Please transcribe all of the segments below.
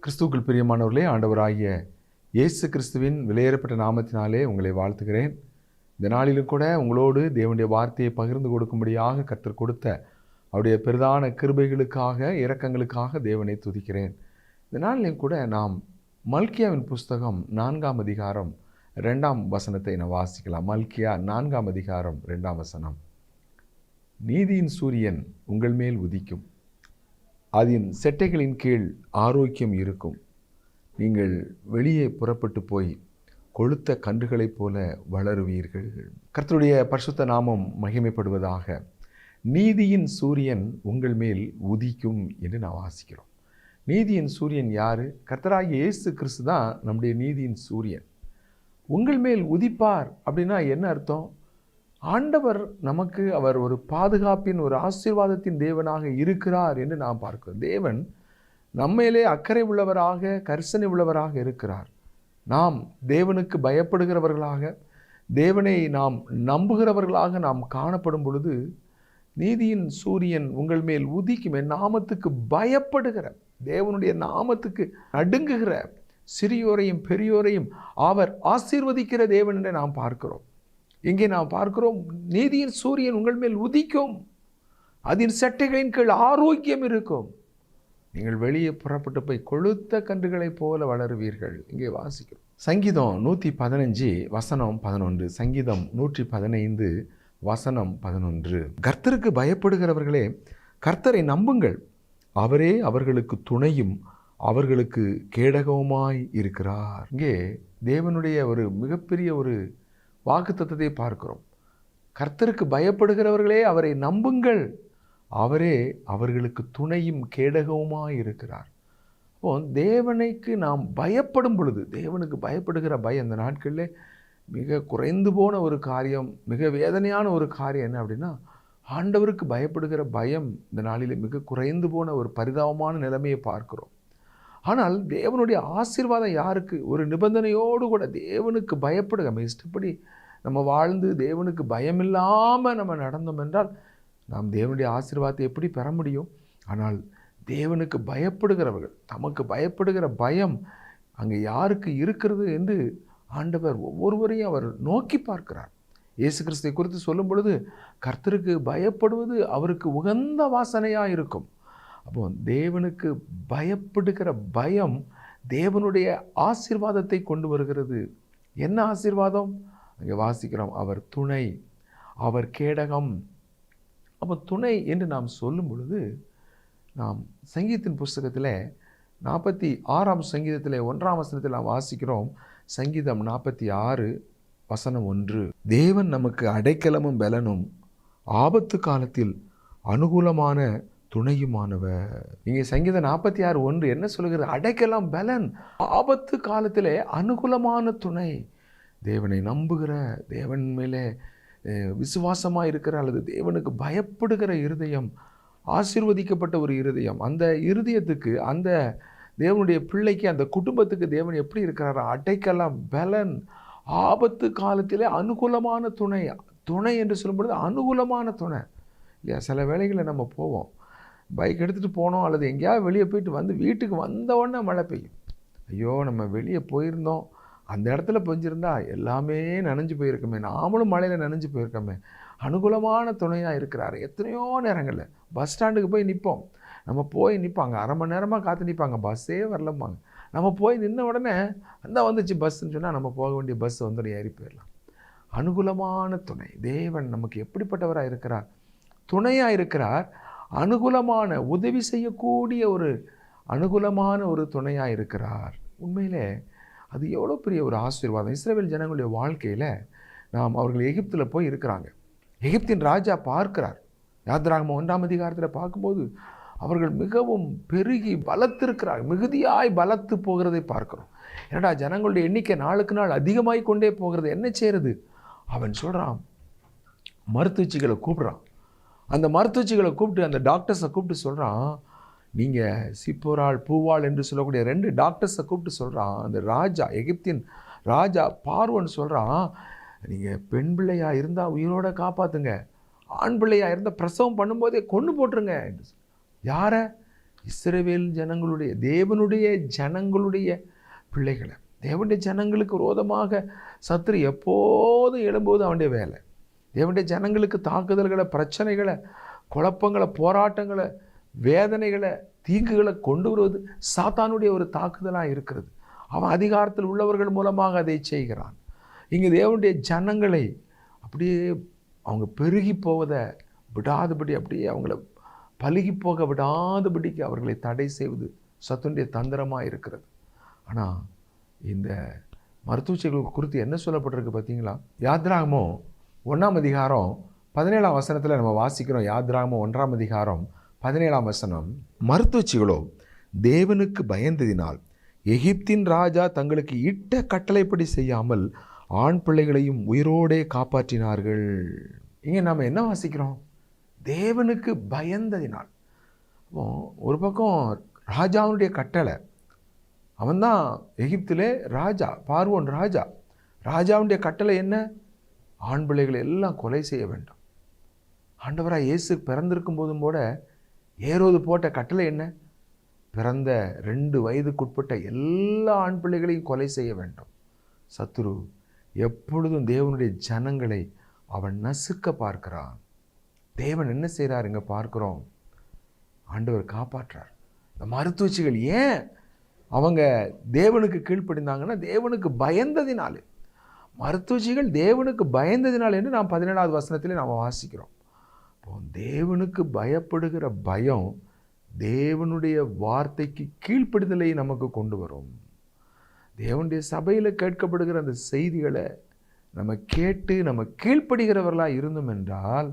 கிறிஸ்துவுக்குள் பிரியமானவர்களே, ஆண்டவராகிய இயேசு கிறிஸ்துவின் விலையேறப்பட்ட நாமத்தினாலே உங்களை வாழ்த்துகிறேன். இந்த நாளிலும் கூட உங்களோடு தேவனுடைய வார்த்தையை பகிர்ந்து கொடுக்கும்படியாக கர்த்தர் கொடுத்த அவருடைய பெரிதான கிருபைகளுக்காக, இரக்கங்களுக்காக தேவனை துதிக்கிறேன். இந்த நாளிலும் கூட நாம் மல்கியாவின் புஸ்தகம் 4ஆம் அதிகாரம் 2ஆம் வசனத்தை நாம் வாசிக்கலாம். மல்கியா 4ஆம் அதிகாரம் 2ஆம் வசனம். நீதியின் சூரியன் உங்கள் மேல் உதிக்கும், அதன் செட்டைகளின் கீழ் ஆரோக்கியம் இருக்கும். நீங்கள் வெளியே புறப்பட்டு போய் கொழுத்த கன்றுகளைப் போல வளருவீர்கள். கர்த்தருடைய பரிசுத்த நாமம் மகிமைப்படுவதாக. நீதியின் சூரியன் உங்கள் மேல் உதிக்கும் என்று நாம் வாசிக்கிறோம். நீதியின் சூரியன் யாரு? கர்த்தராகிய இயேசு கிறிஸ்து தான் நம்முடைய நீதியின் சூரியன். உங்கள் மேல் உதிப்பார் அப்படின்னா என்ன அர்த்தம்? ஆண்டவர் நமக்கு அவர் ஒரு பாதுகாப்பின், ஒரு ஆசீர்வாதத்தின் தேவனாக இருக்கிறார் என்று நாம் பார்க்கிறோம். தேவன் நம்மையிலே அக்கறை உள்ளவராக, கரிசனை உள்ளவராக இருக்கிறார். நாம் தேவனுக்கு பயப்படுகிறவர்களாக, தேவனை நாம் நம்புகிறவர்களாக நாம் காணப்படும் பொழுது, நீதியின் சூரியன் உங்கள் மேல் உதிக்கும். என் நாமத்துக்கு பயப்படுகிற, தேவனுடைய நாமத்துக்கு நடுங்குகிற சிறியோரையும் பெரியோரையும் அவர் ஆசீர்வதிக்கிற தேவன் என்று நாம் பார்க்கிறோம். இங்கே நாம் பார்க்கிறோம், நீதியின் சூரியன் உங்கள் மேல் உதிக்கும், அதன் செட்டைகளின் கீழ் ஆரோக்கியம் இருக்கும். நீங்கள் வெளியே புறப்பட்டு போய் கொழுத்த கன்றுகளைப் போல வளருவீர்கள். இங்கே வாசிக்கிறோம். சங்கீதம் 115 வசனம் 11. சங்கீதம் 115 வசனம் 11. கர்த்தருக்கு பயப்படுகிறவர்களே, கர்த்தரை நம்புங்கள், அவரே அவர்களுக்கு துணையும் அவர்களுக்கு கேடகவுமாய் இருக்கிறார். இங்கே தேவனுடைய ஒரு மிகப்பெரிய ஒரு வாக்குத்தத்தத்தை பார்க்கிறோம். கர்த்தருக்கு பயப்படுகிறவர்களே அவரை நம்புங்கள், அவரே அவர்களுக்கு துணையும் கேடகவுமாய் இருக்கிறார். அப்போ தேவனுக்கு நாம் பயப்படும் பொழுது, தேவனுக்கு பயப்படுகிற பயம் இந்த நாட்களில் மிக குறைந்து போன ஒரு காரியம், மிக வேதனையான ஒரு காரியம் என்ன அப்படின்னா, ஆண்டவருக்கு பயப்படுகிற பயம் இந்த நாளில் மிக குறைந்து போன ஒரு பரிதாபமான நிலைமையை பார்க்கிறோம். ஆனால் தேவனுடைய ஆசீர்வாதம் யாருக்கு? ஒரு நிபந்தனையோடு கூட தேவனுக்கு பயப்படுக, நம்ம இஷ்டப்படி நம்ம வாழ்ந்து தேவனுக்கு பயமில்லாமல் நம்ம நடந்தோம் என்றால் நாம் தேவனுடைய ஆசீர்வாதத்தை எப்படி பெற முடியும்? ஆனால் தேவனுக்கு பயப்படுகிறவர்கள், நமக்கு பயப்படுகிற பயம் அங்கே யாருக்கு இருக்கிறது என்று ஆண்டவர் ஒவ்வொருவரையும் அவர் நோக்கி பார்க்கிறார். இயேசு கிறிஸ்துவை குறித்து சொல்லும் பொழுது, கர்த்தருக்கு பயப்படுவது அவருக்கு உகந்த வாசனையாக இருக்கும். அப்போ தேவனுக்கு பயப்படுகிற பயம் தேவனுடைய ஆசீர்வாதத்தை கொண்டு வருகிறது. என்ன ஆசீர்வாதம்? அங்கே வாசிக்கிறோம், அவர் துணை, அவர் கேடகம். அப்போ துணை என்று நாம் சொல்லும் பொழுது, நாம் சங்கீதத்தின் புஸ்தகத்தில் 46ஆம் சங்கீதத்தில் 1ஆம் வசனத்தில் நாம் வாசிக்கிறோம். சங்கீதம் 46 வசனம் 1. தேவன் நமக்கு அடைக்கலமும் பலனும், ஆபத்து காலத்தில் அனுகூலமான துணையுமானவர். இங்கே சங்கீதம் 46:1 என்ன சொல்கிறது? அடைக்கலம், பலன், ஆபத்து காலத்திலே அனுகூலமான துணை. தேவனை நம்புகிற, தேவன் மேலே விசுவாசமாக இருக்கிற, அல்லது தேவனுக்கு பயப்படுகிற இருதயம், ஆசீர்வதிக்கப்பட்ட ஒரு இருதயம், அந்த இருதயத்துக்கு, அந்த தேவனுடைய பிள்ளைக்கு, அந்த குடும்பத்துக்கு தேவன் எப்படி இருக்கிறார்? அடைக்கலம், பலன், ஆபத்து காலத்திலே அனுகூலமான துணை. துணை என்று சொல்லும்பொழுது அனுகூலமான துணை இல்லையா? சில வேளைகளில் நம்ம போவோம், பைக் எடுத்துகிட்டு போனோம், அல்லது எங்கேயாவது வெளியே போயிட்டு வந்து வீட்டுக்கு வந்தவுடனே மழை பெய்யும். ஐயோ, நம்ம வெளியே போயிருந்தோம், அந்த இடத்துல பெஞ்சிருந்தா எல்லாமே நனைஞ்சு போயிருக்கோமே, நாமளும் மழையில் நனைஞ்சு போயிருக்கோமே. அனுகூலமான துணையாக இருக்கிறார். எத்தனையோ நேரங்களில் பஸ் ஸ்டாண்டுக்கு போய் நிற்போம், நம்ம போய் நிற்பாங்க, அரை மணி நேரமாக காத்து நிற்பாங்க, பஸ்ஸே வரலம்பாங்க. நம்ம போய் நின்ன உடனே அந்த வந்துச்சு பஸ்ஸுன்னு சொன்னால் நம்ம போக வேண்டிய பஸ் வந்து ஏறி போயிடலாம். அனுகூலமான துணை. தேவன் நமக்கு எப்படிப்பட்டவராக இருக்கிறார்? துணையாக இருக்கிறார். அனுகூலமான, உதவி செய்யக்கூடிய ஒரு அனுகூலமான ஒரு துணையாக இருக்கிறார். உண்மையிலே அது எவ்வளோ பெரிய ஒரு ஆசீர்வாதம். இஸ்ரவேல் ஜனங்களுடைய வாழ்க்கையில் நாம் அவர்கள் எகிப்தில் போய் இருக்கிறாங்க. எகிப்தின் ராஜா பார்க்கிறார். யாத்ராகமம் 1ஆம் அதிகாரத்தில் பார்க்கும்போது அவர்கள் மிகவும் பெருகி பலத்திருக்கிறார், மிகுதியாய் பலத்து போகிறதை பார்க்கிறோம். ஏன்னா ஜனங்களுடைய எண்ணிக்கை நாளுக்கு நாள் அதிகமாகி கொண்டே போகிறது. என்ன செய்கிறது? அவன் சொல்கிறான், மருத்துவச்சிகளை கூப்பிட்றான். அந்த மருத்துவச்சிகளை கூப்பிட்டு, அந்த டாக்டர்ஸை கூப்பிட்டு சொல்கிறான், நீங்கள் சிப்போராள், பூவாள் என்று சொல்லக்கூடிய 2 டாக்டர்ஸை கூப்பிட்டு சொல்கிறான். அந்த ராஜா, எகிப்தின் ராஜா பார்வன் சொல்கிறான், நீங்கள் பெண் பிள்ளையாக இருந்தால் உயிரோட காப்பாற்றுங்க, ஆண் பிள்ளையாக இருந்தால் பிரசவம் பண்ணும்போதே கொண்டு போட்டுருங்க. யாரை? இஸ்ரவேல் ஜனங்களுடைய தேவனுடைய ஜனங்களுடைய பிள்ளைகளை, தேவனுடைய ஜனங்களுக்கு விரோதமாக சத்துரு எப்போதும் எழும்போது அவனுடைய வேலை. தேவனுடைய ஜனங்களுக்கு தாக்குதல்களை, பிரச்சனைகளை, குழப்பங்களை, போராட்டங்களை, வேதனைகளை, தீங்குகளை கொண்டு வருவது சாத்தானுடைய ஒரு தாக்குதலாக இருக்கிறது. அவன் அதிகாரத்தில் உள்ளவர்கள் மூலமாக அதை செய்கிறான். இங்கே தேவனுடைய ஜனங்களை அப்படியே அவங்க பெருகி போவதை விடாதபடி, அப்படியே அவங்கள பலுகி போக விடாதபடிக்கு அவர்களை தடை செய்வது சத்துனுடைய தந்திரமாக இருக்கிறது. ஆனால் இந்த மருத்துவச்சிகளுக்கு குறித்து என்ன சொல்லப்பட்டிருக்கு பார்த்தீங்களா? யாத்ராகமம் 1ஆம் அதிகாரம் 17ஆம் வசனத்தில் நம்ம வாசிக்கிறோம். யாத்ராகமம் 1ஆம் அதிகாரம் 17ஆம் வசனம், மருத்துவச்சிகளோ தேவனுக்கு பயந்ததினால் எகிப்தின் ராஜா தங்களுக்கு இட்ட கட்டளைப்படி செய்யாமல் ஆண் பிள்ளைகளையும் உயிரோடே காப்பாற்றினார்கள். இங்கே நாம் என்ன வாசிக்கிறோம்? தேவனுக்கு பயந்ததினால். ஒரு பக்கம் ராஜாவுடைய கட்டளை, அவன்தான் எகிப்திலே ராஜா, பார்வோன் ராஜா. ராஜாவுடைய கட்டளை என்ன? ஆண் பிள்ளைகளை எல்லாம் கொலை செய்ய வேண்டும். ஆண்டவராக இயேசு பிறந்திருக்கும் போதும் கூட ஏரோது போட்ட கட்டளை என்ன? பிறந்த 2 வயதுக்குட்பட்ட எல்லா ஆண் பிள்ளைகளையும் கொலை செய்ய வேண்டும். சத்துரு எப்பொழுதும் தேவனுடைய ஜனங்களை அவன் நசுக்க பார்க்கிறான். தேவன் என்ன செய்கிறார்? இங்கே பார்க்கிறோம், ஆண்டவர் காப்பாற்றார். இந்த மருத்துவச்சிகள் ஏன் அவங்க தேவனுக்கு கீழ்ப்படிந்தாங்கன்னா, தேவனுக்கு பயந்ததினாலே. மருத்துவச்சிகள் தேவனுக்கு பயந்ததினால் என்று நாம் 17ஆவது வசனத்திலே நாம் வாசிக்கிறோம். இப்போ தேவனுக்கு பயப்படுகிற பயம் தேவனுடைய வார்த்தைக்கு கீழ்ப்படிதலை நமக்கு கொண்டு வரும். தேவனுடைய சபையில் கேட்கப்படுகிற அந்த செய்திகளை நம்ம கேட்டு நம்ம கீழ்ப்படுகிறவர்களாக இருந்தோம் என்றால்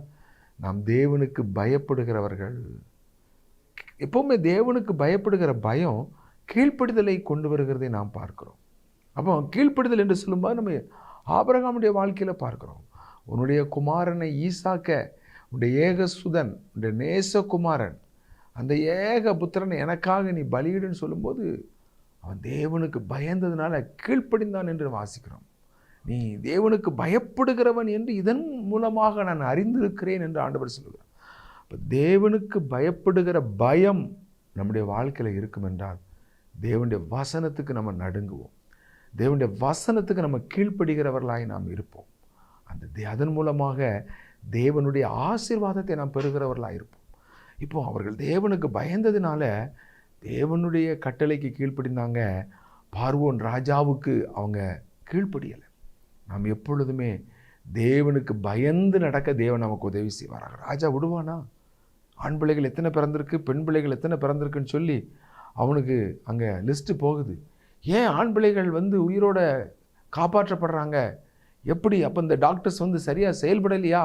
நாம் தேவனுக்கு பயப்படுகிறவர்கள். எப்போவுமே தேவனுக்கு பயப்படுகிற பயம் கீழ்ப்படிதலை கொண்டு வருகிறதை நாம் பார்க்கிறோம். அப்போ கீழ்ப்படிதல் என்று சொல்லும்போது நம்ம ஆபிரகாமுடைய வாழ்க்கையில் பார்க்கிறோம். உன்னுடைய குமாரனை ஈசாக்க, உன்னுடைய ஏகசுதன், உன்னுடைய நேசகுமாரன், அந்த ஏக புத்திரனை எனக்காக நீ பலியிடுன்னு சொல்லும்போது அவன் தேவனுக்கு பயந்ததுனால கீழ்ப்படிந்தான் என்று வாசிக்கிறோம். நீ தேவனுக்கு பயப்படுகிறவன் என்று இதன் மூலமாக நான் அறிந்திருக்கிறேன் என்று ஆண்டவர் சொல்லுகிறார். இப்போ தேவனுக்கு பயப்படுகிற பயம் நம்முடைய வாழ்க்கையில் இருக்கும் என்றால் தேவனுடைய வசனத்துக்கு நம்ம நடுங்குவோம். தேவனுடைய வசனத்துக்கு நம்ம கீழ்ப்படுகிறவர்களாய் நாம் இருப்போம். அதன் மூலமாக தேவனுடைய ஆசீர்வாதத்தை நாம் பெறுகிறவர்களாக இருப்போம். இப்போ அவர்கள் தேவனுக்கு பயந்ததுனால தேவனுடைய கட்டளைக்கு கீழ்ப்படிந்தாங்க. பார்வோன் ராஜாவுக்கு அவங்க கீழ்ப்படியலை. நாம் எப்பொழுதுமே தேவனுக்கு பயந்து நடக்க தேவன் நமக்கு உதவி செய்வாராக. ராஜா விடுவானா? ஆண் பிள்ளைகள் எத்தனை பிறந்திருக்கு, பெண் பிள்ளைகள் எத்தனை பிறந்திருக்குன்னு சொல்லி அவனுக்கு அங்கே லிஸ்ட்டு போகுது. ஏன் ஆண் பிள்ளைகள் உயிரோட காப்பாற்றப்படுறாங்க? எப்படி? அப்போ இந்த டாக்டர்ஸ் சரியாக செயல்படலையா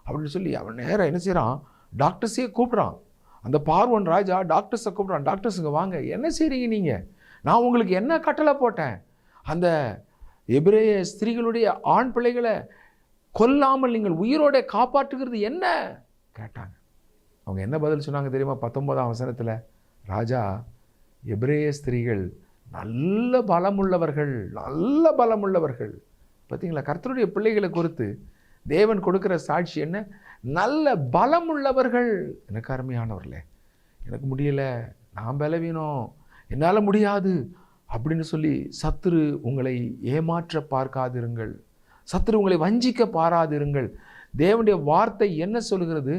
அப்படின்னு சொல்லி அவன் நேராக என்ன செய்கிறான்? டாக்டர்ஸையே கூப்பிட்றான். அந்த பார்வோன் ராஜா டாக்டர்ஸை கூப்பிட்றான். டாக்டர்ஸுங்க வாங்க, என்ன செய்கிறீங்க நீங்கள்? நான் உங்களுக்கு என்ன கட்டளை போட்டேன்? அந்த எபிரேய ஸ்திரீகளுடைய ஆண் பிள்ளைகளை கொல்லாமல் நீங்கள் உயிரோட காப்பாற்றுகிறது என்ன கேட்டாங்க. அவங்க என்ன பதில் சொன்னாங்க தெரியுமா? 19ஆம் வசனத்தில், ராஜா, எபிரேய ஸ்திரீகள் நல்ல பலமுள்ளவர்கள், நல்ல பலமுள்ளவர்கள். பார்த்தீங்களா? கர்த்தருடைய பிள்ளைகளை குறித்து தேவன் கொடுக்கிற சாட்சி என்ன? நல்ல பலமுள்ளவர்கள். எனக்கு அருமையானவர்களே, எனக்கு முடியலை, நான் பலவீனம், என்னால் முடியாது அப்படின்னு சொல்லி சத்துரு உங்களை ஏமாற்ற பார்க்காதிருங்கள். சத்துரு உங்களை வஞ்சிக்க பாராதிருங்கள். தேவனுடைய வார்த்தை என்ன சொல்கிறது?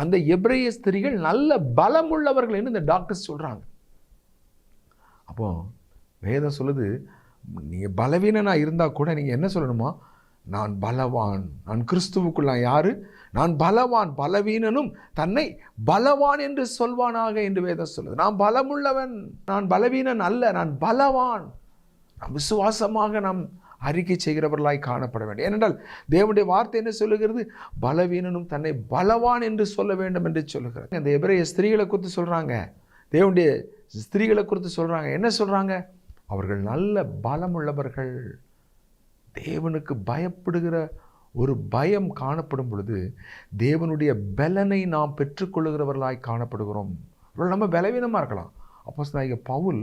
அந்த எபிரேய ஸ்திரீகள் நல்ல பலமுள்ளவர்கள் என்று இந்த டாக்டர்ஸ் சொல்கிறாங்க. அப்போ வேதம் சொல்லுது, நீங்கள் பலவீனனாக இருந்தால் கூட நீங்கள் என்ன சொல்லணுமா? நான் பலவான், நான் கிறிஸ்துவுக்குள். நான் யாரு? நான் பலவான், பலவீனனும் தன்னை பலவான் என்று சொல்வானாக என்று வேதம் சொல்லுது. நான் பலமுள்ளவன், நான் பலவீனன் அல்ல, நான் பலவான். நாம் விசுவாசமாக நாம் அறிக்கை செய்கிறவர்களாய் காணப்பட வேண்டும். ஏனென்றால் தேவனுடைய வார்த்தை என்ன சொல்லுகிறது? பலவீனனும் தன்னை பலவான் என்று சொல்ல வேண்டும் என்று சொல்லுகிறார். அந்த எபிரேய ஸ்திரீகளை குறித்து சொல்கிறாங்க, தேவனுடைய ஸ்திரீகளை குறித்து சொல்கிறாங்க. என்ன சொல்கிறாங்க? அவர்கள் நல்ல பலமுள்ளவர்கள். தேவனுக்கு பயப்படுகிற ஒரு பயம் காணப்படும் பொழுது தேவனுடைய பலனை நாம் பெற்றுக்கொள்ளுகிறவர்களாய் காணப்படுகிறோம். நம்ம பலவீனமாக இருக்கலாம். அப்போஸ்தலனாகிய பவுல்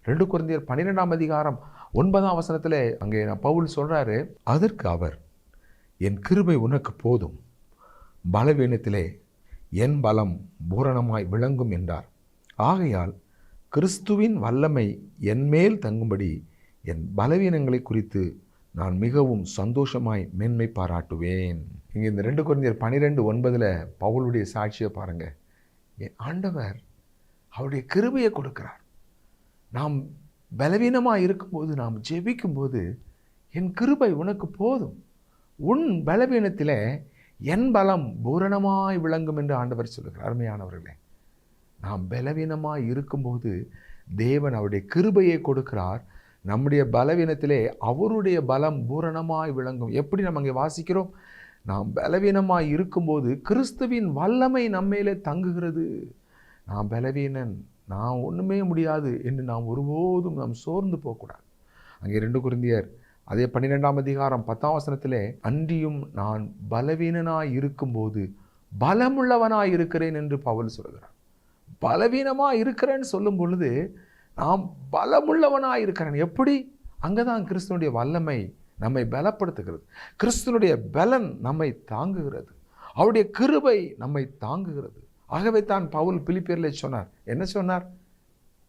2 கொரிந்தியர் 12ஆம் அதிகாரம் 9ஆம் வசனத்தில் அங்கே பவுல் சொல்கிறாரு, அதற்கு அவர், என் கிருபை உனக்கு போதும், பலவீனத்திலே என் பலம் பூரணமாய் விளங்கும் என்றார். ஆகையால் கிறிஸ்துவின் வல்லமை என்மேல் தங்கும்படி என் பலவீனங்களை குறித்து நான் மிகவும் சந்தோஷமாய் மேன்மை பாராட்டுவேன். இங்கே இந்த 2 கொரிந்தியர் 12:9 பவுலுடைய சாட்சியை பாருங்கள். என் ஆண்டவர் அவருடைய கிருபையை கொடுக்கிறார். நாம் பலவீனமாக இருக்கும்போது, நாம் ஜெபிக்கும்போது, என் கிருபை உனக்கு போதும், உன் பலவீனத்தில் என் பலம் பூரணமாய் விளங்கும் என்று ஆண்டவர் சொல்லுகிறார். அருமையானவர்களே, நாம் பலவீனமாய் இருக்கும்போது தேவன் அவருடைய கிருபையை கொடுக்கிறார். நம்முடைய பலவீனத்திலே அவருடைய பலம் பூரணமாய் விளங்கும். எப்படி நம்ம அங்கே வாசிக்கிறோம்? நாம் பலவீனமாய் இருக்கும்போது கிறிஸ்துவின் வல்லமை நம்மேலே தங்குகிறது. நான் பலவீனன், நான் ஒன்றுமே முடியாது என்று நாம் ஒருபோதும் நாம் சோர்ந்து போகக்கூடாது. அங்கே 2 கொரிந்தியர் அதே 12ஆம் அதிகாரம் 10ஆம் வசனத்திலே, அன்றியும் நான் பலவீனனாய் இருக்கும்போது பலமுள்ளவனாய் இருக்கிறேன் என்று பவுல் சொல்கிறார். பலவீனமாக இருக்கிறேன்னு சொல்லும் பொழுது நாம் பலமுள்ளவனாக இருக்கிறேன். எப்படி? அங்கே தான் கிறிஸ்துவனுடைய வல்லமை நம்மை பலப்படுத்துகிறது. கிறிஸ்துவனுடைய பலன் நம்மை தாங்குகிறது. அவருடைய கிருபை நம்மை தாங்குகிறது. ஆகவே தான் பவுல் பிலிப்பியரில் சொன்னார். என்ன சொன்னார்?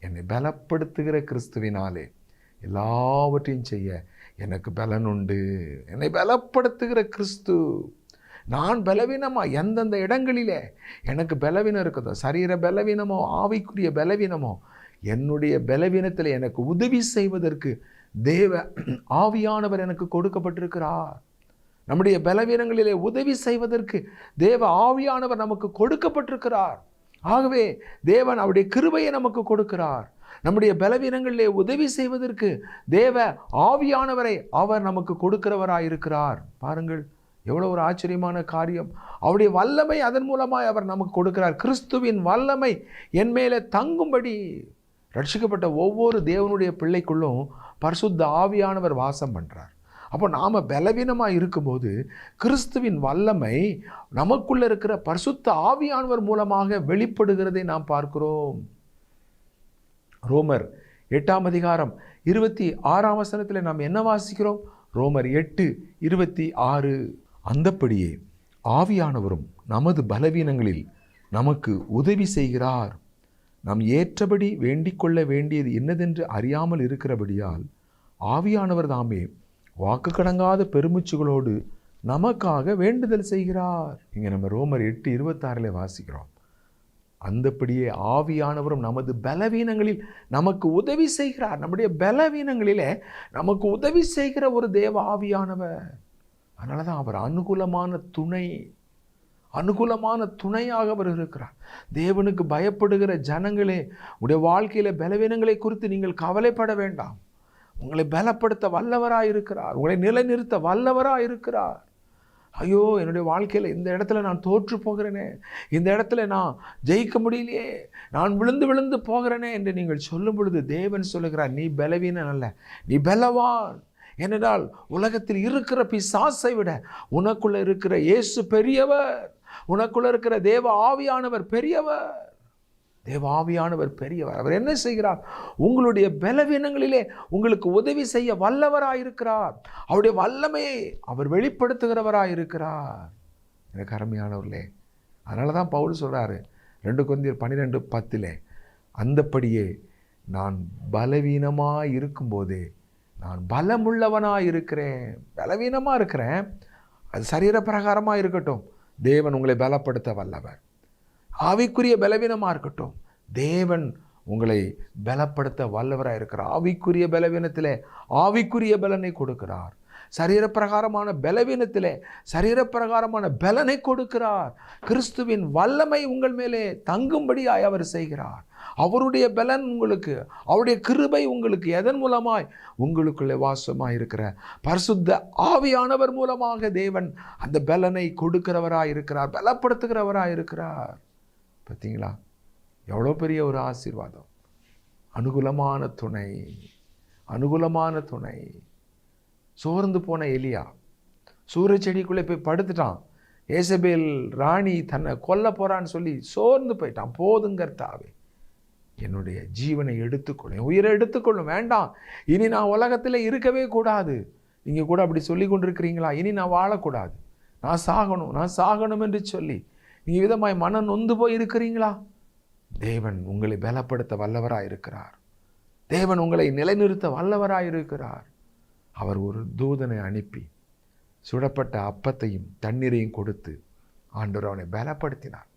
என்னை பலப்படுத்துகிற கிறிஸ்துவினாலே எல்லாவற்றையும் செய்ய எனக்கு பலன் உண்டு. என்னை பலப்படுத்துகிற கிறிஸ்து. நான் பலவீனமாக எந்தெந்த இடங்களிலே எனக்கு பலவீனம் இருக்குதோ, சரீர பலவீனமோ ஆவிக்குரிய பலவீனமோ, என்னுடைய பலவீனத்தில் எனக்கு உதவி செய்வதற்கு தேவ ஆவியானவர் எனக்கு கொடுக்கப்பட்டிருக்கிறார். நம்முடைய பலவீனங்களிலே உதவி செய்வதற்கு தேவ ஆவியானவர் நமக்கு கொடுக்கப்பட்டிருக்கிறார். ஆகவே தேவன் அவருடைய கிருபையை நமக்கு கொடுக்கிறார். நம்முடைய பலவீனங்களிலே உதவி செய்வதற்கு தேவ ஆவியானவரை அவர் நமக்கு கொடுக்கிறவராயிருக்கிறார். பாருங்கள், எவ்வளோ ஒரு ஆச்சரியமான காரியம். அவருடைய வல்லமை அதன் மூலமாய் அவர் நமக்கு கொடுக்கிறார். கிறிஸ்துவின் வல்லமை என் மேலே தங்கும்படி. ரட்சிக்கப்பட்ட ஒவ்வொரு தேவனுடைய பிள்ளைக்குள்ளும் பரிசுத்த ஆவியானவர் வாசம் பண்ணுறார். அப்போ நாம் பலவீனமாக இருக்கும்போது கிறிஸ்துவின் வல்லமை நமக்குள்ளே இருக்கிற பரிசுத்த ஆவியானவர் மூலமாக வெளிப்படுகிறதை நாம் பார்க்கிறோம். ரோமர் 8ஆம் அதிகாரம் 26ஆம் வசனத்தில் நாம் என்ன வாசிக்கிறோம்? ரோமர் 8:26, அந்தப்படியே ஆவியானவரும் நமது பலவீனங்களில் நமக்கு உதவி செய்கிறார். நாம் ஏற்றபடி வேண்டிக் கொள்ள வேண்டியது என்னதென்று அறியாமல் இருக்கிறபடியால் ஆவியானவர் தாமே வாக்கு கடங்காத பெருமூச்சுகளோடு நமக்காக வேண்டுதல் செய்கிறார். இங்கே நம்ம ரோமர் 8:26 வாசிக்கிறோம். அந்தப்படியே ஆவியானவரும் நமது பலவீனங்களில் நமக்கு உதவி செய்கிறார். நம்முடைய பலவீனங்களிலே நமக்கு உதவி செய்கிற ஒரு தேவ ஆவியானவர். அதனால தான் அவர் அனுகூலமான துணையாக அவர் இருக்கிறார். தேவனுக்கு பயப்படுகிற ஜனங்களே, உடைய வாழ்க்கையில் பலவீனங்களை குறித்து நீங்கள் கவலைப்பட வேண்டாம். உங்களை பலப்படுத்த வல்லவராக இருக்கிறார். உங்களை நிலைநிறுத்த வல்லவராக இருக்கிறார். ஐயோ, என்னுடைய வாழ்க்கையில் இந்த இடத்துல நான் தோற்று போகிறேனே, இந்த இடத்துல நான் ஜெயிக்க முடியலையே, நான் விழுந்து போகிறேனே என்று நீங்கள் சொல்லும் பொழுது தேவன் சொல்லுகிறார், நீ பலவீனன் அல்ல, நீ பலவான். ஏனென்றால் உலகத்தில் இருக்கிற பிசாசை விட உனக்குள்ள இருக்கிற இயேசு பெரியவர். உனக்குள்ள இருக்கிற தேவ ஆவியானவர் பெரியவர். தேவ ஆவியானவர் பெரியவர். அவர் என்ன செய்கிறார்? உங்களுடைய பலவீனங்களிலே உங்களுக்கு உதவி செய்ய வல்லவராயிருக்கிறார். அவருடைய வல்லமையை அவர் வெளிப்படுத்துகிறவராயிருக்கிறார். எனக்கு அருமையானவர்களே, அதனால தான் பவுல் சொல்கிறாரு 2 கொரிந்தியர் 12:10, அந்தப்படியே நான் பலவீனமாக இருக்கும்போதே நான் பலமுள்ளவனாக இருக்கிறேன். பலவீனமாக இருக்கிறேன், அது சரீர பிரகாரமாக இருக்கட்டும், தேவன் உங்களை பலப்படுத்த வல்லவர். ஆவிக்குரிய பலவீனமாக இருக்கட்டும், தேவன் உங்களை பலப்படுத்த வல்லவராக இருக்கிறார். ஆவிக்குரிய பலவீனத்தில் ஆவிக்குரிய பலனை கொடுக்கிறார். சரீரப்பிரகாரமான பலவீனத்திலே சரீரப்பிரகாரமான பலனை கொடுக்கிறார். கிறிஸ்துவின் வல்லமை உங்கள் மேலே தங்கும்படியாய் அவர் செய்கிறார். அவருடைய பலன் உங்களுக்கு, அவருடைய கிருபை உங்களுக்கு எதன் மூலமாய்? உங்களுக்குள்ளே வாசமாய் இருக்கிற பரிசுத்த ஆவியானவர் மூலமாக தேவன் அந்த பலனை கொடுக்கிறவராய் இருக்கிறார், பலப்படுத்துகிறவராய் இருக்கிறார். பார்த்தீங்களா, எவ்வளோ பெரிய ஒரு ஆசீர்வாதம். அனுகூலமான துணை. சோர்ந்து போன எலியா சூரிய செடிக்குள்ளே போய் படுத்துட்டான். ஏசபேல் ராணி தன்னை கொல்ல போறான்னு சொல்லி சோர்ந்து போயிட்டான். போதுங்கர்த்தாவே, என்னுடைய ஜீவனை எடுத்துக்கொள்ளும், உயிரை எடுத்துக்கொள்ளும், வேண்டாம், இனி நான் உலகத்தில் இருக்கவே கூடாது. நீங்கள் கூட அப்படி சொல்லி கொண்டிருக்கிறீங்களா? இனி நான் வாழக்கூடாது, நான் சாகணும் என்று சொல்லி நீங்கள் விதமாய் மனம் நொந்து போய் இருக்கிறீங்களா? தேவன் உங்களை பலப்படுத்த வல்லவராயிருக்கிறார். தேவன் உங்களை நிலைநிறுத்த வல்லவராயிருக்கிறார். அவர் ஒரு தூதனை அனுப்பி சுடப்பட்ட அப்பத்தையும் தண்ணீரையும் கொடுத்து ஆண்டவர் அவனை பலப்படுத்தினார்.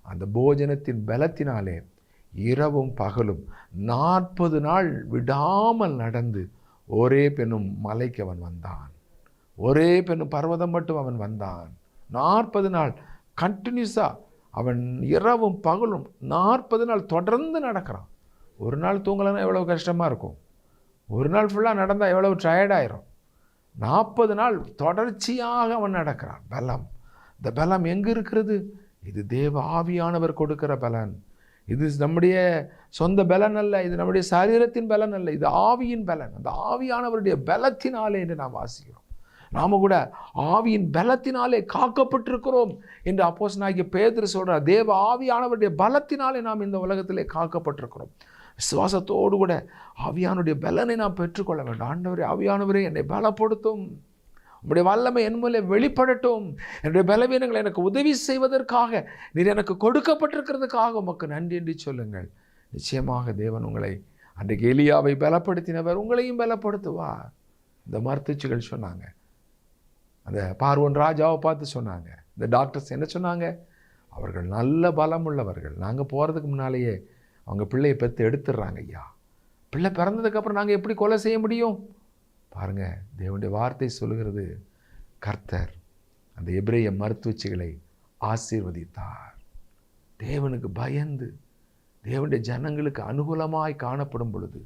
அந்த போஜனத்தின் பலத்தினாலே இரவும் பகலும் 40 நாள் விடாமல் நடந்து ஒரே பெண்ணும் மலைக்கு அவன் வந்தான். ஒரே பெண்ணும் பர்வதம் மட்டும் அவன் வந்தான். 40 நாள் கண்டினியூஸாக அவன் இரவும் பகலும் 40 நாள் தொடர்ந்து நடக்கிறான். ஒரு நாள் தூங்கலைன்னா எவ்வளோ கஷ்டமாக இருக்கும். ஒரு நாள் ஃபுல்லாக நடந்தால் எவ்வளவு டயர்டாயிரும். 40 நாள் தொடர்ச்சியாக அவன் நடக்கிறான். பலம், இந்த பலம் எங்கே இருக்கிறது? இது தேவ ஆவியானவர் கொடுக்கிற பலன். இது நம்முடைய சொந்த பலன் அல்ல, இது நம்முடைய சரீரத்தின் பலன் அல்ல, இது ஆவியின் பலன். அந்த ஆவியானவருடைய பலத்தினாலே என்று நாம் வாசிக்கிறோம். நாம கூட ஆவியின் பலத்தினாலே காக்கப்பட்டிருக்கிறோம் என்று அப்போஸ்தலனாகிய பேதுரு சொல்றார். தேவ ஆவியானவருடைய பலத்தினாலே நாம் இந்த உலகத்திலே காக்கப்பட்டிருக்கிறோம். விசுவாசத்தோடு கூட ஆவியானுடைய பலனை நாம் பெற்றுக்கொள்ள வேண்டும். ஆண்டவரே, ஆவியானவரே என்னை பலப்படுத்தும், உம்முடைய வல்லமை என் மூலம் வெளிப்படட்டும், என்னுடைய பலவீனங்களை எனக்கு உதவி செய்வதற்காக நீர் எனக்கு கொடுக்கப்பட்டிருக்கிறதுக்காக உமக்கு நன்றி என்று சொல்லுங்கள். நிச்சயமாக தேவன் உங்களை, அன்றைக்கு எலியாவை பலப்படுத்தினவர் உங்களையும் பலப்படுத்துவார். இந்த மருத்துவச்சிகள் சொன்னாங்க, அந்த பார்வோன் ராஜாவை பார்த்து சொன்னாங்க, இந்த டாக்டர்ஸ் என்ன சொன்னாங்க? அவர்கள் நல்ல பலம் உள்ளவர்கள், நாங்கள் போகிறதுக்கு முன்னாலேயே அவங்க பிள்ளையை பெற்று எடுத்துடுறாங்க. ஐயா, பிள்ளை பிறந்ததுக்கப்புறம் நாங்கள் எப்படி கொலை செய்ய முடியும்? பாருங்கள், தேவனுடைய வார்த்தை சொல்லுகிறது, கர்த்தர் அந்த எபிரேய மருத்துவச்சிகளை ஆசீர்வதித்தார். தேவனுக்கு பயந்து தேவனுடைய ஜனங்களுக்கு அனுகூலமாய் காணப்படும் பொழுது,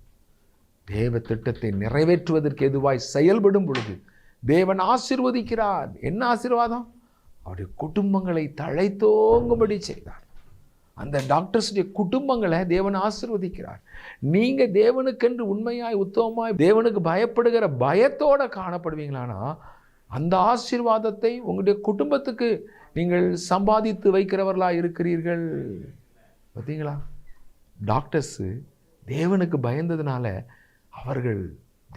தேவ திட்டத்தை நிறைவேற்றுவதற்கு எதுவாய் செயல்படும் பொழுது தேவன் ஆசீர்வதிக்கிறார். என்ன ஆசீர்வாதம்? அவருடைய குடும்பங்களை தழைத்தோங்கும்படி செய்தார். அந்த டாக்டர்ஸுடைய குடும்பங்களை தேவன் ஆசீர்வதிக்கிறார். நீங்கள் தேவனுக்கென்று உண்மையாய் உத்தமமாய் தேவனுக்கு பயப்படுகிற பயத்தோடு காணப்படுவீங்களானா அந்த ஆசீர்வாதத்தை உங்களுடைய குடும்பத்துக்கு நீங்கள் சம்பாதித்து வைக்கிறவர்களாக இருக்கிறீர்கள். பார்த்தீங்களா? டாக்டர்ஸு தேவனுக்கு பயந்ததுனால அவர்கள்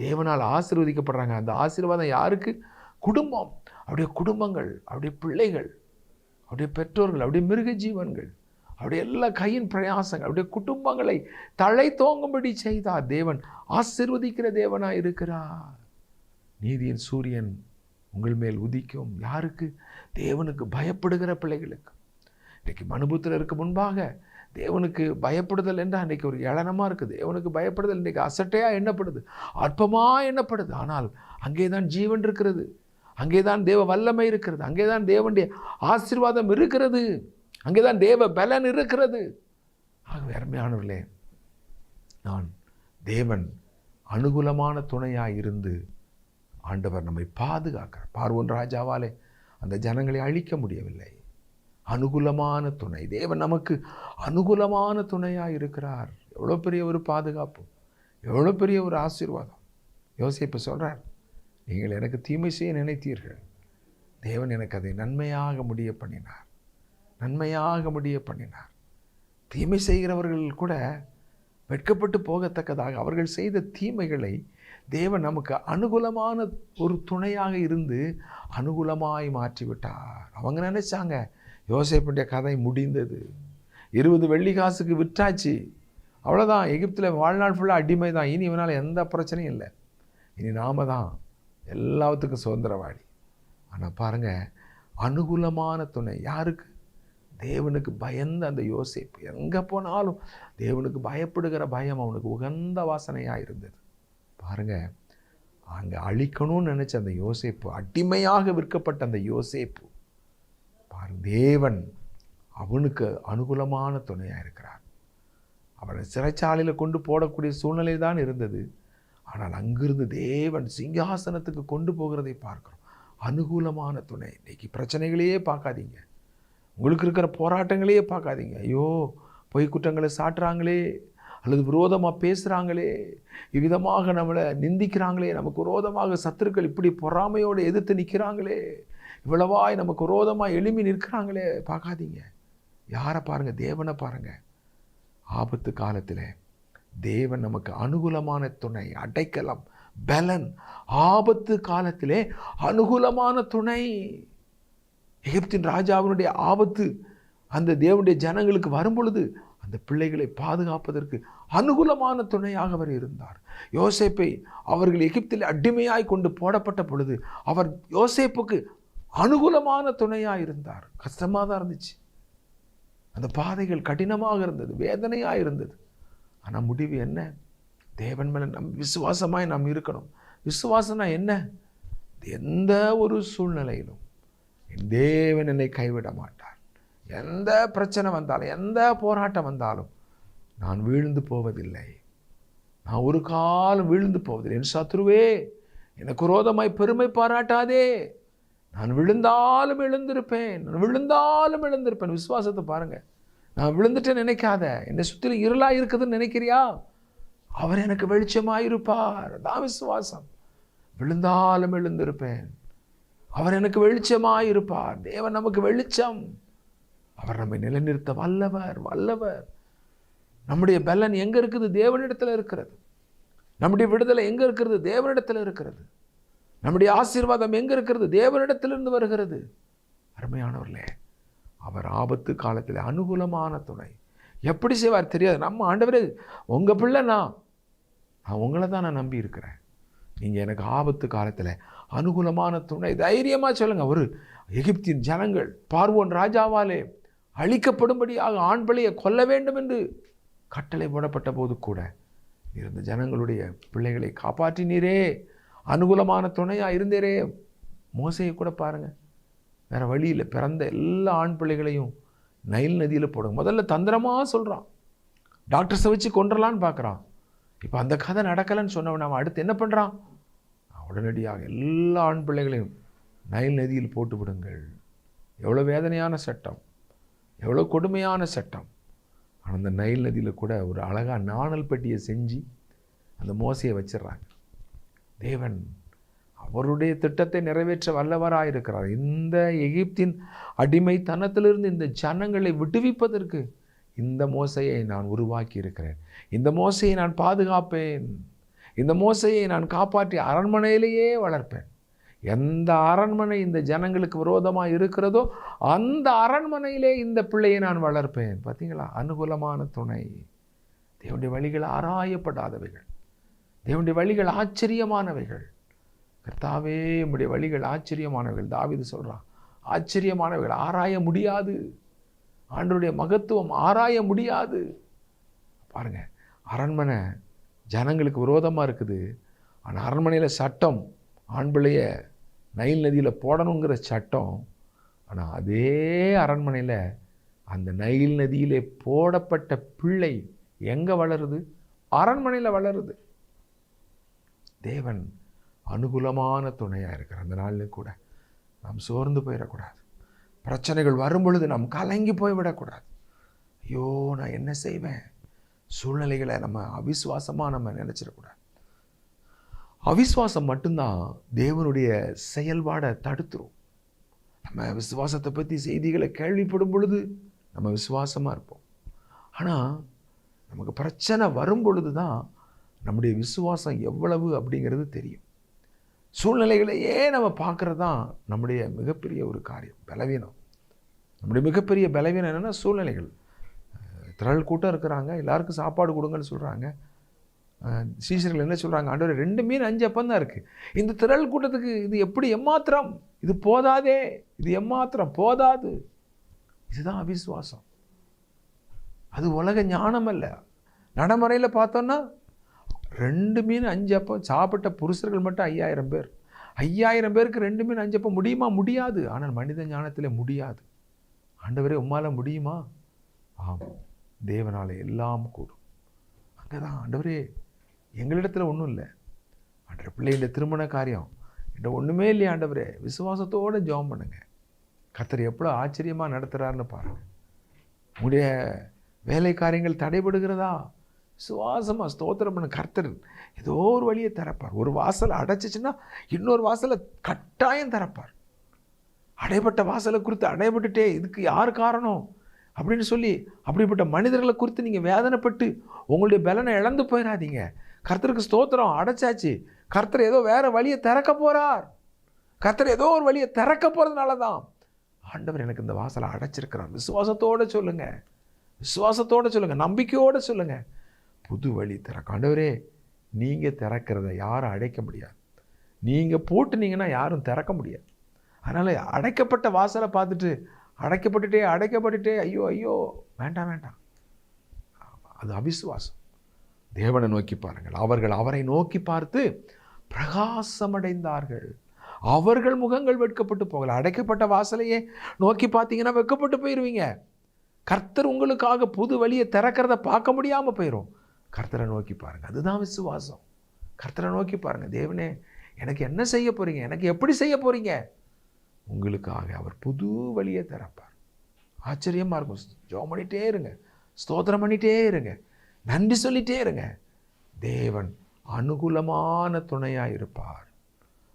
தேவனால் ஆசீர்வதிக்கப்படுறாங்க. அந்த ஆசீர்வாதம் யாருக்கு? குடும்பம், அவருடைய குடும்பங்கள், அவருடைய பிள்ளைகள், அவருடைய பெற்றோர்கள், அவருடைய மிருக ஜீவன்கள், அவருடைய எல்லா கையின் பிரயாசங்கள், அவருடைய குடும்பங்களை தழை தோங்கும்படி செய்தார். தேவன் ஆசீர்வதிக்கிற தேவனாக இருக்கிறார். நீதியின் சூரியன் உங்கள் மேல் உதிக்கும். யாருக்கு? தேவனுக்கு பயப்படுகிற பிள்ளைகளுக்கு. இன்றைக்கு மனுபுத்திரருக்கு முன்பாக தேவனுக்கு பயப்படுதல் என்றால் இன்றைக்கு ஒரு ஏளனமாக இருக்குது. தேவனுக்கு பயப்படுதல் இன்றைக்கு அசட்டையாக எண்ணப்படுது, அற்பமாக எண்ணப்படுது. ஆனால் அங்கே தான் ஜீவன் இருக்கிறது, அங்கே தான் தேவ வல்லமை இருக்கிறது, அங்கே தான் தேவனுடைய ஆசீர்வாதம் இருக்கிறது, அங்கே தான் தேவ பலன் இருக்கிறது. ஆகவே அருமையானவர்களே, நான் தேவன் அனுகூலமான துணையாக இருந்து ஆண்டவர் நம்மை பாதுகாக்கிறார். பார்வோன் ராஜாவாலே அந்த ஜனங்களை அழிக்க முடியவில்லை. அனுகூலமான துணை, தேவன் நமக்கு அனுகூலமான துணையாக இருக்கிறார். எவ்வளோ பெரிய ஒரு பாதுகாப்பு, எவ்வளோ பெரிய ஒரு ஆசீர்வாதம். யோசேப்பு சொல்கிறார், நீங்கள் எனக்கு தீமை செய்ய நினைத்தீர்கள், தேவன் எனக்கு அதை நன்மையாக முடிய பண்ணினார், நன்மையாக முடிய பண்ணினார். தீமை செய்கிறவர்கள் கூட வெட்கப்பட்டு போகத்தக்கதாக அவர்கள் செய்த தீமைகளை தேவன் நமக்கு அனுகூலமான ஒரு துணையாக இருந்து அனுகூலமாய் மாற்றிவிட்டார். அவங்க நினைச்சாங்க யோசேப்புடைய கதை முடிந்தது, 20 வெள்ளி காசுக்கு விற்றாச்சு, அவ்வளோதான், எகிப்தில் வாழ்நாள் ஃபுல்லாக அடிமை தான், இனி இவனால் எந்த பிரச்சனையும் இல்லை, இனி நாம தான் எல்லாத்துக்கும் சுதந்திரவாடி. ஆனால் பாருங்கள், அனுகூலமான துணை யாருக்கு? தேவனுக்கு பயந்த அந்த யோசேப்பு. எங்கே போனாலும் தேவனுக்கு பயப்படுகிற பயம் அவனுக்கு உகந்த வாசனையாக இருந்தது. பாருங்கள், அங்கே அழிக்கணும்னு நினச்ச அந்த யோசேப்பு, அடிமையாக விற்கப்பட்ட அந்த யோசேப்பு, பாருங்க, தேவன் அவனுக்கு அனுகூலமான துணையாக இருக்கிறார். அவனை சிறைச்சாலையில் கொண்டு போடக்கூடிய சூழ்நிலை தான் இருந்தது. ஆனால் அங்கிருந்து தேவன் சிங்காசனத்துக்கு கொண்டு போகிறதை பார்க்கிறோம். அனுகூலமான துணை. இன்றைக்கி பிரச்சனைகளையே பார்க்காதீங்க, உங்களுக்கு இருக்கிற போராட்டங்களையே பார்க்காதீங்க. ஐயோ, பொய் குற்றங்களை சாட்டுறாங்களே, அல்லது விரோதமாக பேசுகிறாங்களே, இவ்விதமாக நம்மளை நிந்திக்கிறாங்களே, நமக்கு விரோதமாக சத்துருக்கள் இப்படி பொறாமையோடு எதிர்த்து நிற்கிறாங்களே, இவ்வளவாய் நமக்கு விரோதமாக எழுப்பி நிற்கிறாங்களே, பார்க்காதீங்க. யாரை பாருங்கள்? தேவனை பாருங்கள். ஆபத்து காலத்தில் தேவன் நமக்கு அனுகூலமான துணை, அடைக்கலம், பலன். ஆபத்து காலத்திலே அனுகூலமான துணை. எகிப்தின் ராஜாவினுடைய ஆபத்து அந்த தேவனுடைய ஜனங்களுக்கு வரும் பொழுது அந்த பிள்ளைகளை பாதுகாப்பதற்கு அனுகூலமான துணையாக அவர் இருந்தார். யோசேப்பை அவர்கள் எகிப்தில் அடிமையாய் கொண்டு போடப்பட்ட பொழுது அவர் யோசேப்புக்கு அனுகூலமான துணையாக இருந்தார். கஷ்டமாக தான் இருந்துச்சு, அந்த பாதைகள் கடினமாக இருந்தது, வேதனையாக இருந்தது. ஆனால் முடிவு என்ன? தேவன் மேலே விசுவாசமாய் நாம் இருக்கணும். விசுவாசம்னா என்ன? எந்த ஒரு சூழ்நிலையிலும் என் தேவன் என்னை கைவிட மாட்டார். எந்த பிரச்சனை வந்தாலும், எந்த போராட்டம் வந்தாலும் நான் வீழ்ந்து போவதில்லை. நான் ஒரு காலம் வீழ்ந்து போவதில்லை. என் சத்ருவே, எனக்கு விரோதமாய் பெருமை பாராட்டாதே. நான் விழுந்தாலும் எழுந்திருப்பேன், நான் விழுந்தாலும் எழுந்திருப்பேன். விசுவாசத்தை பாருங்க. நான் விழுந்துட்டேன்னு நினைக்காத. என்னை சுற்றிலும் இருளாக இருக்குதுன்னு நினைக்கிறியா? அவர் எனக்கு வெளிச்சமாயிருப்பார். அதான் விசுவாசம். விழுந்தாலும் எழுந்திருப்பேன். அவர் எனக்கு வெளிச்சமாயிருப்பார். தேவன் நமக்கு வெளிச்சம். அவர் நம்மை நிலைநிறுத்த வல்லவர், வல்லவர். நம்முடைய பலன் எங்க இருக்குது? தேவனிடத்தில் இருக்கிறது. நம்முடைய விடுதலை எங்க இருக்கிறது? தேவனிடத்தில் இருக்கிறது. நம்முடைய ஆசீர்வாதம் எங்க இருக்கிறது? தேவனிடத்திலிருந்து வருகிறது. அருமையானவர்களே, அவர் ஆபத்து காலத்தில் அனுகூலமான துணை. எப்படி செய்வார் தெரியாது. நம்ம ஆண்டவரே, உங்க பிள்ளை நான் உங்களை தான் நான் நம்பி இருக்கிறேன். நீங்கள் எனக்கு ஆபத்து காலத்தில் அனுகூலமான துணை. தைரியமாக சொல்லுங்க. ஒரு எகிப்தின் ஜனங்கள் பார்வோன் ராஜாவாலே அழிக்கப்படும்படியாக ஆண் பிள்ளையை கொல்ல வேண்டும் என்று கட்டளை போடப்பட்ட போது கூட இருந்த ஜனங்களுடைய பிள்ளைகளை காப்பாற்றினீரே, அனுகூலமான துணையாக இருந்தீரே. மோசையை கூட பாருங்கள், வேறு வழியில் பிறந்த எல்லா ஆண் பிள்ளைகளையும் நைல் நதியில் போடுங்க. முதல்ல தந்திரமாக சொல்கிறான், டாக்டர்ஸை வச்சு கொண்டுடலான்னு பார்க்குறான். இப்போ அந்த கதை நடக்கலைன்னு சொன்னவன் அவன் அடுத்து என்ன பண்ணுறான்? உடனடியாக எல்லா ஆண் பிள்ளைகளையும் நைல் நதியில் போட்டு விடுங்கள். எவ்வளோ வேதனையான சட்டம், எவ்வளோ கொடுமையான சட்டம். ஆனால் அந்த நைல் நதியில் கூட ஒரு அழகாக நாணல் பெட்டியை செஞ்சு அந்த மோசையை வச்சிடுறாங்க. தேவன் அவருடைய திட்டத்தை நிறைவேற்ற வல்லவராக இருக்கிறார். இந்த எகிப்தின் அடிமைத்தனத்திலிருந்து இந்த ஜனங்களை விடுவிப்பதற்கு இந்த மோசையை நான் உருவாக்கி இருக்கிறேன். இந்த மோசையை நான் பாதுகாப்பேன். இந்த மோசையை நான் காப்பாற்றி அரண்மனையிலேயே வளர்ப்பேன். எந்த அரண்மனை இந்த ஜனங்களுக்கு விரோதமாக இருக்கிறதோ அந்த அரண்மனையிலே இந்த பிள்ளையை நான் வளர்ப்பேன். பார்த்தீங்களா? அனுகூலமான துணை. தேவனுடைய வழிகள் ஆராயப்படாதவைகள், தேவனுடைய வழிகள் ஆச்சரியமானவைகள். கர்த்தாவே, நம்முடைய வழிகள் ஆச்சரியமானவைகள். தாவீது சொல்கிறான், ஆச்சரியமானவைகள், ஆராய முடியாது. ஆண்டவருடைய மகத்துவம் ஆராய முடியாது. பாருங்க, அரண்மனை ஜனங்களுக்கு விரோதமாக இருக்குது. ஆனால் அரண்மனையில் சட்டம் ஆண் பிள்ளைய நைல் நதியில் போடணுங்கிற சட்டம். ஆனால் அதே அரண்மனையில் அந்த நைல் நதியிலே போடப்பட்ட பிள்ளை எங்கே வளருது? அரண்மனையில் வளருது. தேவன் அனுகூலமான துணையாக இருக்கிற அந்த நாளில் கூட நாம் சோர்ந்து போயிடக்கூடாது. பிரச்சனைகள் வரும் பொழுது நாம் கலங்கி போய்விடக்கூடாது. ஐயோ, நான் என்ன செய்வேன்? சூழ்நிலைகளை நம்ம அவிசுவாசமாக நம்ம நினச்சிடக்கூடாது. அவிசுவாசம் மட்டும்தான் தேவனுடைய செயல்பாடை தடுத்துரும். நம்ம விசுவாசத்தை பற்றி செய்திகளை கேள்விப்படும் பொழுது நம்ம விசுவாசமாக இருப்போம். ஆனால் நமக்கு பிரச்சனை வரும் பொழுது தான் நம்முடைய விசுவாசம் எவ்வளவு அப்படிங்கிறது தெரியும். சூழ்நிலைகளையே நம்ம பார்க்குறது தான் நம்முடைய மிகப்பெரிய ஒரு காரியம், பலவீனம். நம்முடைய மிகப்பெரிய பலவீனம் என்னென்னா சூழ்நிலைகள். திரள் கூட்டம் இருக்கிறாங்க, எல்லாருக்கும் சாப்பாடு கொடுங்கன்னு சொல்கிறாங்க. சீசர்கள் என்ன சொல்கிறாங்க? ஆண்டவரே, 2 மீன் 5 அப்பம் தான் இருக்குது. இந்த திரள் கூட்டத்துக்கு இது எப்படி எம்மாத்திரம்? இது போதாதே, இது எம்மாத்திரம் போதாது. இதுதான் அவிசுவாசம். அது உலக ஞானம் அல்ல. நடைமுறையில் பார்த்தோன்னா 2 மீன் 5 அப்பம் சாப்பிட்ட புருஷர்கள் மட்டும் 5000 பேர். 5000 பேருக்கு 2 மீன் 5 அப்பம் முடியுமா? முடியாது. ஆனால் மனித ஞானத்தில் முடியாது. ஆண்டவரே, உம்மால் முடியுமா? ஆம், தேவனாலே எல்லாம் கூடும். அங்கே தான் ஆண்டவரே, எங்களிடத்தில் ஒன்றும் இல்லை. ஆண்டவர் பிள்ளைங்க திருமண காரியம் என்கிட்ட ஒன்றுமே இல்லையா ஆண்டவரே? விசுவாசத்தோடு ஜெபம் பண்ணுங்க. கர்த்தர் எவ்வளோ ஆச்சரியமாக நடத்துகிறாருன்னு பாருங்கள். உங்களுடைய வேலை காரியங்கள் தடைபடுகிறதா? விசுவாசமாக ஸ்தோத்திரம் பண்ண. கர்த்தர் ஏதோ ஒரு வழியை திறப்பார். ஒரு வாசலை அடைச்சிச்சுன்னா இன்னொரு வாசலை கட்டாயம் திறப்பார். அடைபட்ட வாசலை குறித்து அடைபட்டுட்டே இதுக்கு யார் காரணம் அப்படின்னு சொல்லி அப்படிப்பட்ட மனிதர்களை குறித்து நீங்கள் வேதனைப்பட்டு உங்களுடைய பலனை இழந்து போயிடாதீங்க. கர்த்தருக்கு ஸ்தோத்திரம், அடைச்சாச்சு. கர்த்தர் ஏதோ வேறு வழியை திறக்க போகிறார். கர்த்தர் ஏதோ ஒரு வழியை திறக்க போகிறதுனால தான் ஆண்டவர் எனக்கு இந்த வாசலை அடைச்சிருக்கிறார். விசுவாசத்தோடு சொல்லுங்கள். விசுவாசத்தோடு சொல்லுங்கள், நம்பிக்கையோடு சொல்லுங்கள். புது வழி திறக்க ஆண்டவரே, நீங்கள் திறக்கிறத யாரும் அடைக்க முடியாது. நீங்கள் பூட்டுனீங்கன்னா யாரும் திறக்க முடியாது. அதனால் அடைக்கப்பட்ட வாசலை பார்த்துட்டு அடைக்கப்பட்டுட்டே ஐயோ ஐயோ வேண்டாம் வேண்டாம், அது அவிசுவாசம். தேவனை நோக்கி பாருங்கள். அவர்கள் அவரை நோக்கி பார்த்து பிரகாசமடைந்தார்கள். அவர்கள் முகங்கள் வெட்கப்பட்டு போகல. அடைக்கப்பட்ட வாசலையே நோக்கி பார்த்தீங்கன்னா வெட்கப்பட்டு போயிடுவீங்க. கர்த்தர் உங்களுக்காக புது வழியை திறக்கிறத பார்க்க முடியாமல் போயிடும். கர்த்தரை நோக்கி பாருங்கள், அதுதான் விசுவாசம். கர்த்தரை நோக்கி பாருங்கள், தேவனே எனக்கு என்ன செய்ய போகிறீங்க, எனக்கு எப்படி செய்ய போகிறீங்க? உங்களுக்காக அவர் புது வழியை திறப்பார். ஆச்சரியமாக இருக்கும். ஜெபம் பண்ணிகிட்டே இருங்க, ஸ்தோத்திரம் பண்ணிகிட்டே இருங்க, நன்றி சொல்லிகிட்டே இருங்க. தேவன் அனுகூலமான துணையாக இருப்பார்.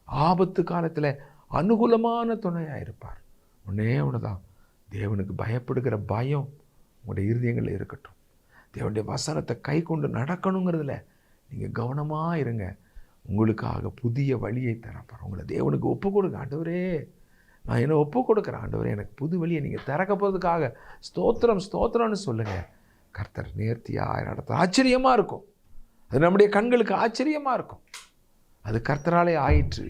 ஆபத்து காலத்தில் அனுகூலமான துணையாக இருப்பார். ஒன்று தான், தேவனுக்கு பயப்படுகிற பயம் உங்களுடைய இருதயங்களில் இருக்கட்டும். தேவனுடைய வசனத்தை கை கொண்டு நடக்கணுங்கிறதுல நீங்கள் கவனமாக இருங்க. உங்களுக்காக புதிய வழியை திறப்பார். உங்களை தேவனுக்கு ஒப்பு கொடுங்க. ஆண்டவரே, நான் என்ன ஒப்பு கொடுக்குறேன். ஆண்டவரே, எனக்கு புது வழியை நீங்கள் திறக்க போகிறதுக்காக ஸ்தோத்திரம்னு சொல்லுங்கள். கர்த்தர் நேர்த்தியாக நடத்த ஆச்சரியமாக இருக்கும். அது நம்முடைய கண்களுக்கு ஆச்சரியமாக இருக்கும். அது கர்த்தராலே ஆயிற்று.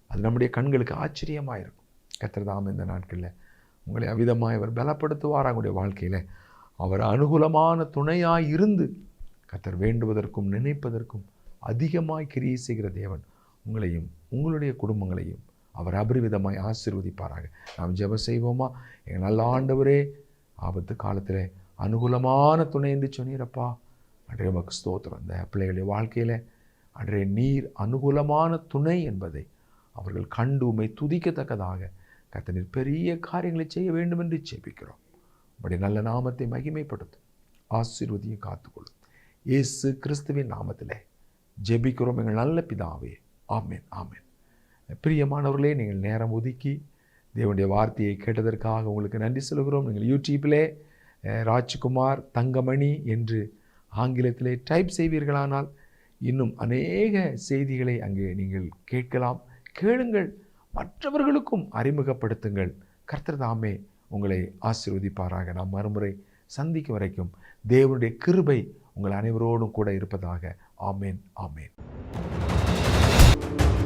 அது நம்முடைய கண்களுக்கு ஆச்சரியமாக இருக்கும். கர்த்தர் தாம் இந்த நாட்களில் உங்களை அவிதமாக அவர் பலப்படுத்துவார். அவங்களுடைய வாழ்க்கையில் அவர் அனுகூலமான துணையாய் இருந்து கர்த்தர் வேண்டுவதற்கும் நினைப்பதற்கும் அதிகமாய் கிரியை செய்கிற தேவன் உங்களையும் உங்களுடைய குடும்பங்களையும் அவர் அபரிவிதமாய் ஆசீர்வதிப்பாராக. நாம் ஜெபம் செய்வோமா? எங்கள் நல்ல ஆண்டவரே, ஆபத்து காலத்தில் அனுகூலமான துணை என்று சொன்னீரப்பா. அன்றே உமக்கு ஸ்தோத்திரம். இந்த பிள்ளைகளுடைய வாழ்க்கையில் அன்றே நீர் அனுகூலமான துணை என்பதை அவர்கள் கண்டு உம்மை துதிக்கத்தக்கதாக கர்த்தர் பெரிய காரியங்களை செய்ய வேண்டும் என்று ஜெபிக்கிறோம். உம்முடைய நல்ல நாமத்தை மகிமைப்படுத்தும், ஆசீர்வதியும் காத்துக்கொள்ளும். இயேசு கிறிஸ்துவின் நாமத்தில் ஜெபிக்கிறோம் எங்கள் நல்ல பிதாவே. ஆமென், ஆமென். பிரியமானவர்களே, நீங்கள் நேரம் ஒதுக்கி தேவனுடைய வார்த்தையை கேட்டதற்காக உங்களுக்கு நன்றி சொல்கிறோம். நீங்கள் யூடியூப்பிலே ராஜ்குமார் தங்கமணி என்று ஆங்கிலத்திலே டைப் செய்வீர்களானால் இன்னும் அநேக செய்திகளை அங்கே நீங்கள் கேட்கலாம். கேளுங்கள், மற்றவர்களுக்கும் அறிமுகப்படுத்துங்கள். கர்த்தர் தாமே உங்களை ஆசீர்வதிப்பாராக. நாம் மறுமுறை சந்திக்கும் வரைக்கும் தேவனுடைய கிருபை உங்கள் அனைவரோடும் கூட இருப்பதாக. ஆமேன், ஆமேன்.